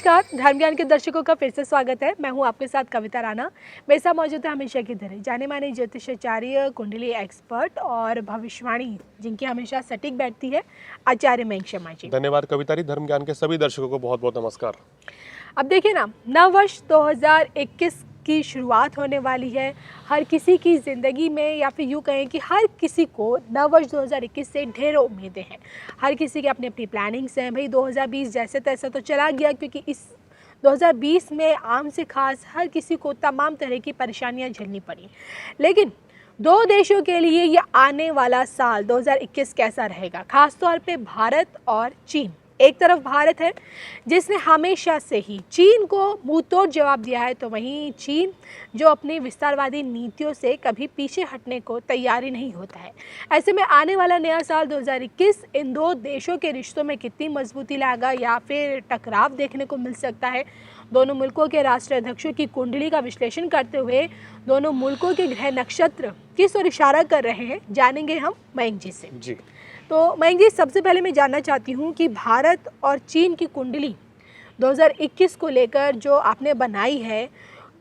नमस्कार, धर्म ज्ञान के दर्शकों का फिर से स्वागत है। मैं हूं आपके साथ कविता राणा। मेरे साथ मौजूद है हमेशा की तरह जाने माने ज्योतिषाचार्य, कुंडली एक्सपर्ट और भविष्यवाणी जिनकी हमेशा सटीक बैठती है, आचार्य मयंक शर्मा जी। धन्यवाद कविता जी। धर्म ज्ञान के सभी दर्शकों को बहुत बहुत नमस्कार। अब देखिए ना, नव वर्ष 2021 की शुरुआत होने वाली है। हर किसी की ज़िंदगी में या फिर यूँ कहें कि हर किसी को नव वर्ष 2021 से ढेरों उम्मीदें हैं। हर किसी की अपनी अपनी प्लानिंग्स हैं। भाई 2020 जैसे तैसा तो चला गया, क्योंकि इस 2020 में आम से खास हर किसी को तमाम तरह की परेशानियां झेलनी पड़ी। लेकिन दो देशों के लिए ये आने वाला साल 2021 कैसा रहेगा, खासतौर पे भारत और चीन। एक तरफ भारत है जिसने हमेशा से ही चीन को मुंह तोड़ जवाब दिया है, तो वहीं चीन जो अपनी विस्तारवादी नीतियों से कभी पीछे हटने को तैयार ही नहीं होता है। ऐसे में आने वाला नया साल 2021 इन दो देशों के रिश्तों में कितनी मजबूती लाएगा या फिर टकराव देखने को मिल सकता है। दोनों मुल्कों के राष्ट्राध्यक्षों की कुंडली का विश्लेषण करते हुए दोनों मुल्कों के ग्रह नक्षत्र किस ओर इशारा कर रहे हैं, जानेंगे हम मयंक जी से। जी तो मयंक जी, सबसे पहले मैं जानना चाहती हूँ कि भारत और चीन की कुंडली 2021 को लेकर जो आपने बनाई है,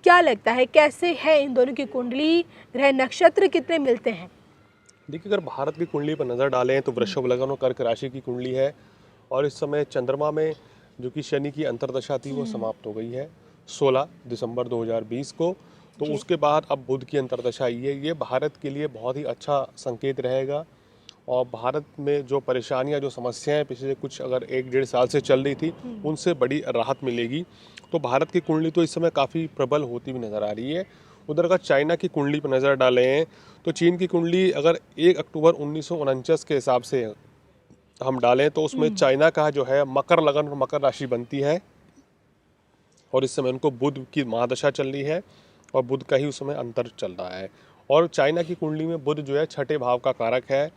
क्या लगता है कैसे है इन दोनों की कुंडली, ग्रह नक्षत्र कितने मिलते हैं? देखिए, अगर भारत की कुंडली पर नज़र डालें तो वृषभ लग्न और कर्क राशि की कुंडली है और इस समय चंद्रमा में जो कि शनि की अंतर्दशा थी वो समाप्त हो गई है 16 दिसंबर 2020 को। तो उसके बाद अब बुध की अंतर्दशा आई है। ये भारत के लिए बहुत ही अच्छा संकेत रहेगा और भारत में जो परेशानियां, जो समस्याएं पिछले कुछ अगर 1-1.5 साल से चल रही थी, उनसे बड़ी राहत मिलेगी। तो भारत की कुंडली तो इस समय काफ़ी प्रबल होती हुई नज़र आ रही है। उधर अगर चाइना की कुंडली पर नज़र डालें तो चीन की कुंडली अगर 1 अक्टूबर 1949 के हिसाब से हम डालें तो उसमें चाइना का जो है मकर लगन और मकर राशि बनती है और इस समय उनको बुध की महादशा चल रही है और बुध का ही उस समय अंतर चल रहा है। और चाइना की कुंडली में बुध जो है छठे भाव का कारक है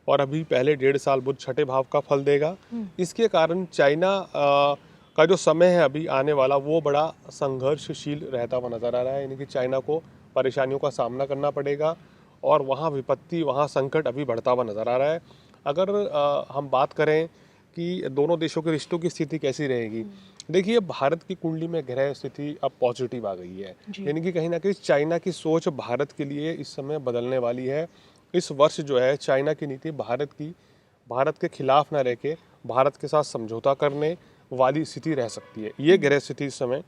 और अभी पहले 1.5 साल बुध छठे भाव का फल देगा। इसके कारण चाइना का जो समय है अभी आने वाला वो बड़ा संघर्षशील रहता हुआ नज़र आ रहा है। यानी कि चाइना को परेशानियों का सामना करना पड़ेगा और वहाँ विपत्ति, वहाँ संकट अभी बढ़ता हुआ नज़र आ रहा है। अगर हम बात करें कि दोनों देशों के रिश्तों की स्थिति कैसी रहेगी, देखिए भारत की कुंडली में ग्रह स्थिति अब पॉजिटिव आ गई है। यानी कि कहीं ना कहीं चाइना की सोच भारत के लिए इस समय बदलने वाली है। इस वर्ष जो है चाइना की नीति भारत के खिलाफ ना रह के भारत के साथ समझौता करने वाली स्थिति रह सकती है। ये ग्रह स्थिति इस समय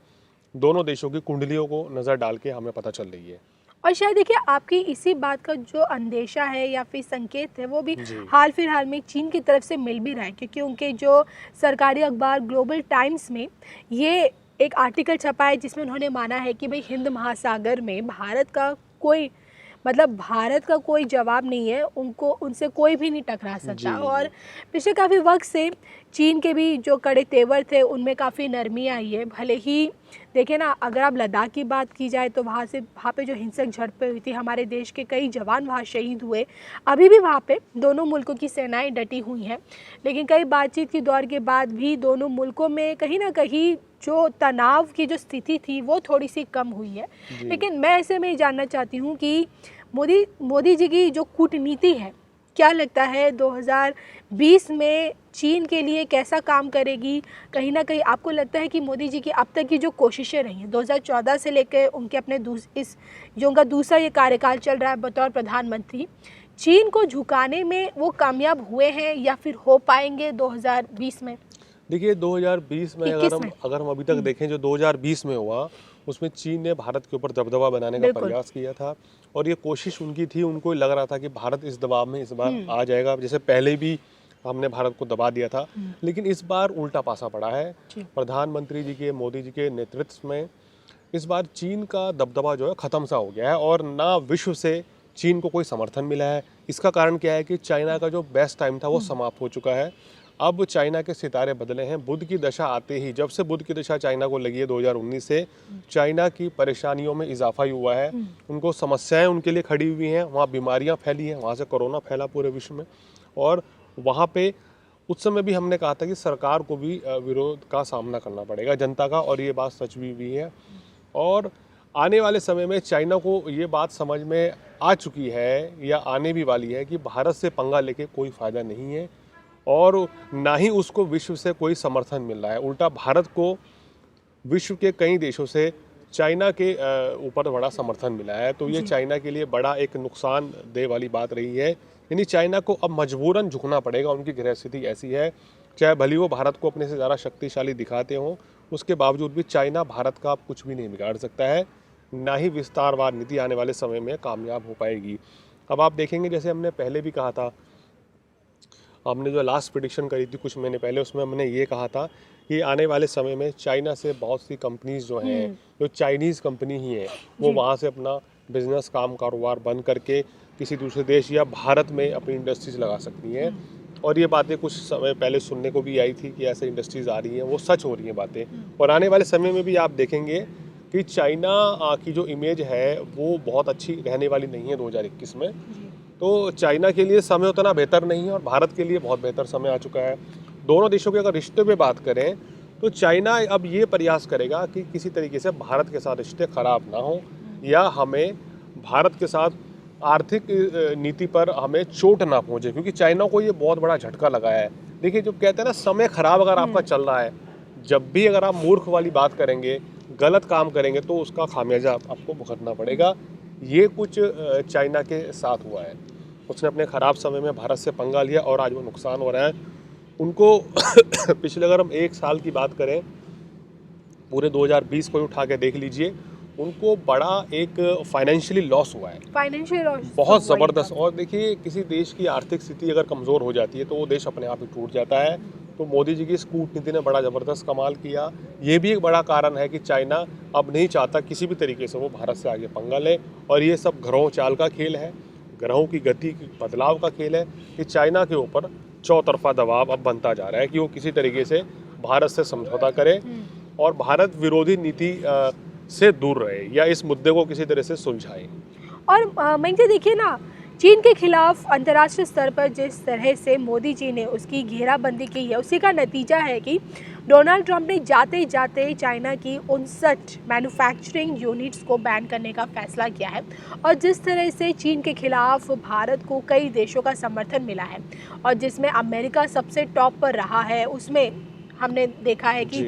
दोनों देशों की कुंडलियों को नज़र डाल के हमें पता चल रही है। और शायद देखिए, आपकी इसी बात का जो अंदेशा है या फिर संकेत है वो भी हाल फिलहाल में चीन की तरफ से मिल भी रहा है, क्योंकि उनके जो सरकारी अखबार ग्लोबल टाइम्स में ये एक आर्टिकल छपा है जिसमें उन्होंने माना है कि भाई हिंद महासागर में भारत का कोई जवाब नहीं है, उनसे कोई भी नहीं टकरा सकता। और पिछले काफ़ी वक्त से चीन के भी जो कड़े तेवर थे उनमें काफ़ी नरमी आई है। भले ही देखिए ना, अगर आप लद्दाख की बात की जाए तो वहाँ पे जो हिंसक झड़पें हुई थी, हमारे देश के कई जवान वहाँ शहीद हुए। अभी भी वहाँ पे दोनों मुल्कों की सेनाएं डटी हुई हैं, लेकिन कई बातचीत के दौर के बाद भी दोनों मुल्कों में कहीं ना कहीं जो तनाव की जो स्थिति थी वो थोड़ी सी कम हुई है। लेकिन मैं ऐसे में जानना चाहती हूँ कि मोदी जी की जो कूटनीति है, क्या लगता है 2020 में चीन के लिए कैसा काम करेगी? कहीं ना कहीं आपको लगता है कि मोदी जी की अब तक की जो कोशिशें रही हैं 2014 से लेकर उनके अपने जो उनका दूसरा ये कार्यकाल चल रहा है बतौर प्रधानमंत्री, चीन को झुकाने में वो कामयाब हुए हैं या फिर हो पाएंगे 2020 में? देखिए 2020 में अगर हम अभी तक देखें, जो 2020 में हुआ उसमें चीन ने भारत के ऊपर दबदबा बनाने का प्रयास किया था और ये कोशिश उनकी थी। उनको लग रहा था कि भारत इस दबाव में इस बार आ जाएगा, जैसे पहले भी हमने भारत को दबा दिया था। लेकिन इस बार उल्टा पासा पड़ा है। प्रधानमंत्री जी के, मोदी जी के नेतृत्व में इस बार चीन का दबदबा जो है ख़त्म सा हो गया है और ना विश्व से चीन को कोई समर्थन मिला है। इसका कारण क्या है कि चाइना का जो बेस्ट टाइम था वो समाप्त हो चुका है। अब चाइना के सितारे बदले हैं। बुध की दशा आते ही, जब से बुध की दशा चाइना को लगी है 2019 से, चाइना की परेशानियों में इजाफा ही हुआ है। उनको समस्याएं उनके लिए खड़ी हुई हैं। वहाँ बीमारियाँ फैली हैं, वहाँ से कोरोना फैला पूरे विश्व में और वहाँ पे उस समय भी हमने कहा था कि सरकार को भी विरोध का सामना करना पड़ेगा, जनता का, और ये बात सच भी हुई है। और आने वाले समय में चाइना को ये बात समझ में आ चुकी है या आने भी वाली है कि भारत से पंगा लेके कोई फ़ायदा नहीं है और ना ही उसको विश्व से कोई समर्थन मिल रहा है। उल्टा भारत को विश्व के कई देशों से चाइना के ऊपर बड़ा समर्थन मिला है, तो ये चाइना के लिए बड़ा एक नुकसानदेह वाली बात रही है। यानी चाइना को अब मजबूरन झुकना पड़ेगा, उनकी गृह स्थिति ऐसी है। चाहे भले वो भारत को अपने से ज़्यादा शक्तिशाली दिखाते हों, उसके बावजूद भी चाइना भारत का अब कुछ भी नहीं बिगाड़ सकता है, ना ही विस्तारवाद नीति आने वाले समय में कामयाब हो पाएगी। अब आप देखेंगे, जैसे हमने पहले भी कहा था, हमने जो लास्ट प्रेडिक्शन करी थी कुछ महीने पहले, उसमें हमने ये कहा था कि आने वाले समय में चाइना से बहुत सी कंपनीज जो हैं, जो चाइनीज़ कंपनी ही है, वो वहाँ से अपना बिजनेस कारोबार बंद करके किसी दूसरे देश या भारत में अपनी इंडस्ट्रीज लगा सकती हैं। और ये बातें कुछ समय पहले सुनने को भी आई थी कि ऐसे इंडस्ट्रीज आ रही हैं, वो सच हो रही हैं बातें। और आने वाले समय में भी आप देखेंगे कि चाइना की जो इमेज है वो बहुत अच्छी रहने वाली नहीं है 2021 में। तो चाइना के लिए समय उतना बेहतर नहीं है और भारत के लिए बहुत बेहतर समय आ चुका है। दोनों देशों के अगर रिश्ते में बात करें तो चाइना अब ये प्रयास करेगा कि किसी तरीके से भारत के साथ रिश्ते खराब ना हो, या हमें भारत के साथ आर्थिक नीति पर हमें चोट ना पहुंचे, क्योंकि चाइना को ये बहुत बड़ा झटका लगा है। देखिए, जो कहते हैं ना, समय खराब अगर आपका चल रहा है, जब भी अगर आप मूर्ख वाली बात करेंगे, गलत काम करेंगे, तो उसका खामियाजा आपको भुगतना पड़ेगा। ये कुछ चाइना के साथ हुआ है। उसने अपने ख़राब समय में भारत से पंगा लिया और आज वो नुकसान हो रहा है उनको। पिछले अगर हम 1 साल की बात करें, पूरे 2020 को उठा के देख लीजिए, उनको बड़ा एक फाइनेंशियली लॉस हुआ है, फाइनेंशियल लॉस बहुत ज़बरदस्त। और देखिए, किसी देश की आर्थिक स्थिति अगर कमज़ोर हो जाती है तो वो देश अपने आप ही टूट जाता है। तो मोदी जी की इस कूटनीति ने बड़ा ज़बरदस्त कमाल किया। ये भी एक बड़ा कारण है कि चाइना अब नहीं चाहता किसी भी तरीके से वो भारत से आगे पंगा ले, और ये सब ग्रहों चाल का खेल है, ग्रहों की गति की बदलाव का खेल है कि चाइना के ऊपर चौतरफा दबाव अब बनता जा रहा है कि वो किसी तरीके से भारत से समझौता करे और भारत विरोधी नीति से दूर रहे, या इस मुद्दे को किसी तरह से सुलझाए। और मयंक जी, देखिए ना, चीन के खिलाफ अंतर्राष्ट्रीय स्तर पर जिस तरह से मोदी जी ने उसकी घेराबंदी की है, उसी का नतीजा है कि डोनाल्ड ट्रंप ने जाते जाते चाइना की 59 मैन्युफैक्चरिंग यूनिट्स को बैन करने का फैसला किया है। और जिस तरह से चीन के खिलाफ भारत को कई देशों का समर्थन मिला है, और जिसमें अमेरिका सबसे टॉप पर रहा है, उसमें हमने देखा है कि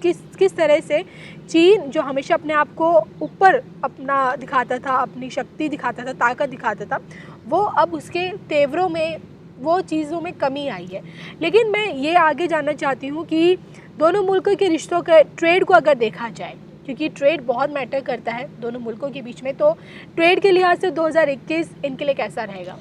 किस तरह से चीन, जो हमेशा अपने आप को ऊपर अपना दिखाता था, अपनी शक्ति दिखाता था, ताकत दिखाता था, वो अब उसके तेवरों में, वो चीज़ों में कमी आई है। लेकिन मैं ये आगे जानना चाहती हूँ कि दोनों मुल्कों के रिश्तों के ट्रेड को अगर देखा जाए, क्योंकि ट्रेड बहुत मैटर करता है दोनों मुल्कों के बीच में, तो ट्रेड के लिहाज से 2021 इनके लिए कैसा रहेगा?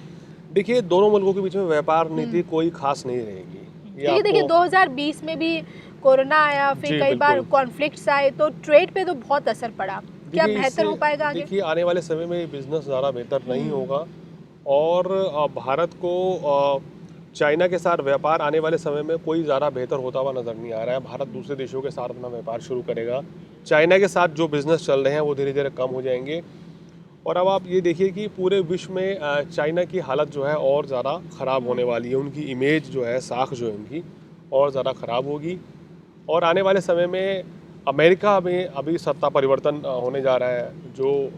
देखिए, दोनों मुल्कों के बीच में व्यापार नीति कोई खास नहीं रहेगी। देखिए 2020 में भी कोरोना आया, फिर कई बार कॉन्फ्लिक्ट्स आए, तो ट्रेड पे तो बहुत असर पड़ा। क्या बेहतर हो पाएगा आगे? देखिए, आने वाले समय में बिजनेस ज़्यादा बेहतर नहीं होगा, और भारत को चाइना के साथ व्यापार आने वाले समय में कोई ज़्यादा बेहतर होता हुआ नज़र नहीं आ रहा है। भारत दूसरे देशों के साथ अपना व्यापार शुरू करेगा, चाइना के साथ जो बिज़नेस चल रहे हैं वो धीरे धीरे कम हो जाएंगे। और अब आप ये देखिए कि पूरे विश्व में चाइना की हालत जो है और ज़्यादा ख़राब होने वाली है। उनकी इमेज जो है, साख जो है उनकी, और ज़्यादा ख़राब होगी। और आने वाले समय में अमेरिका में अभी सत्ता परिवर्तन होने जा रहा है। जो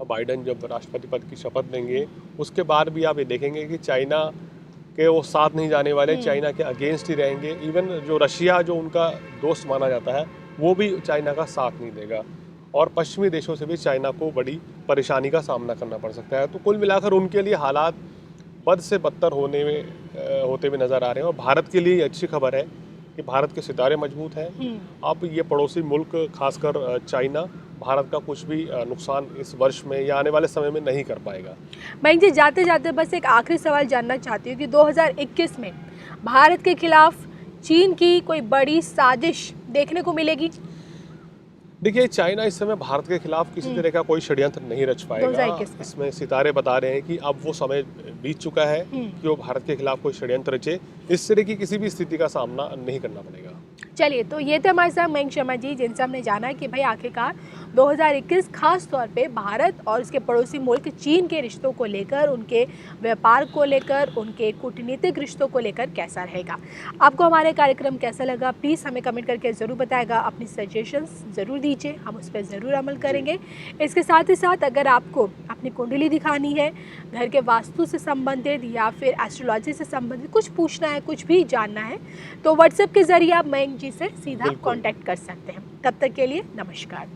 बाइडन जब राष्ट्रपति पद की शपथ लेंगे, उसके बाद भी आप ये देखेंगे कि चाइना के वो साथ नहीं जाने वाले, चाइना के अगेंस्ट ही रहेंगे। इवन जो रशिया, जो उनका दोस्त माना जाता है, वो भी चाइना का साथ नहीं देगा। और पश्चिमी देशों से भी चाइना को बड़ी परेशानी का सामना करना पड़ सकता है। तो कुल मिलाकर उनके लिए हालात बद से बदतर होते हुए नज़र आ रहे हैं। और भारत के लिए अच्छी खबर है कि भारत के सितारे मजबूत हैं। अब ये पड़ोसी मुल्क, खासकर चाइना, भारत का कुछ भी नुकसान इस वर्ष में या आने वाले समय में नहीं कर पाएगा। मयंक जी, जाते जाते बस एक आखिरी सवाल जानना चाहती हूँ कि 2021 में भारत के खिलाफ चीन की कोई बड़ी साजिश देखने को मिलेगी? देखिए, चाइना इस समय भारत के खिलाफ किसी तरह का कोई षड्यंत्र नहीं रच पाएगा। इसमें सितारे बता रहे हैं कि अब वो समय बीत चुका है कि वो भारत के खिलाफ कोई षड्यंत्र रचे। इस तरह की किसी भी स्थिति का सामना नहीं करना पड़ेगा। चलिए, तो ये थे हमारे साथ मयंक शर्मा जी, जिनसे हमने जाना कि भाई आखिरकार 2021 खास तौर पे भारत और उसके पड़ोसी मुल्क चीन के रिश्तों को लेकर, उनके व्यापार को लेकर, उनके कूटनीतिक रिश्तों को लेकर कैसा रहेगा। आपको हमारे कार्यक्रम कैसा लगा प्लीज़ हमें कमेंट करके ज़रूर बताएगा। अपनी सजेशंस ज़रूर दीजिए, हम उस पर ज़रूर अमल करेंगे। इसके साथ ही साथ अगर आपको अपनी कुंडली दिखानी है, घर के वास्तु से संबंधित या फिर एस्ट्रोलॉजी से संबंधित कुछ पूछना है, कुछ भी जानना है, तो व्हाट्सएप के ज़रिए आप मयंक जी से सीधा कांटेक्ट कर सकते हैं। तब तक के लिए नमस्कार।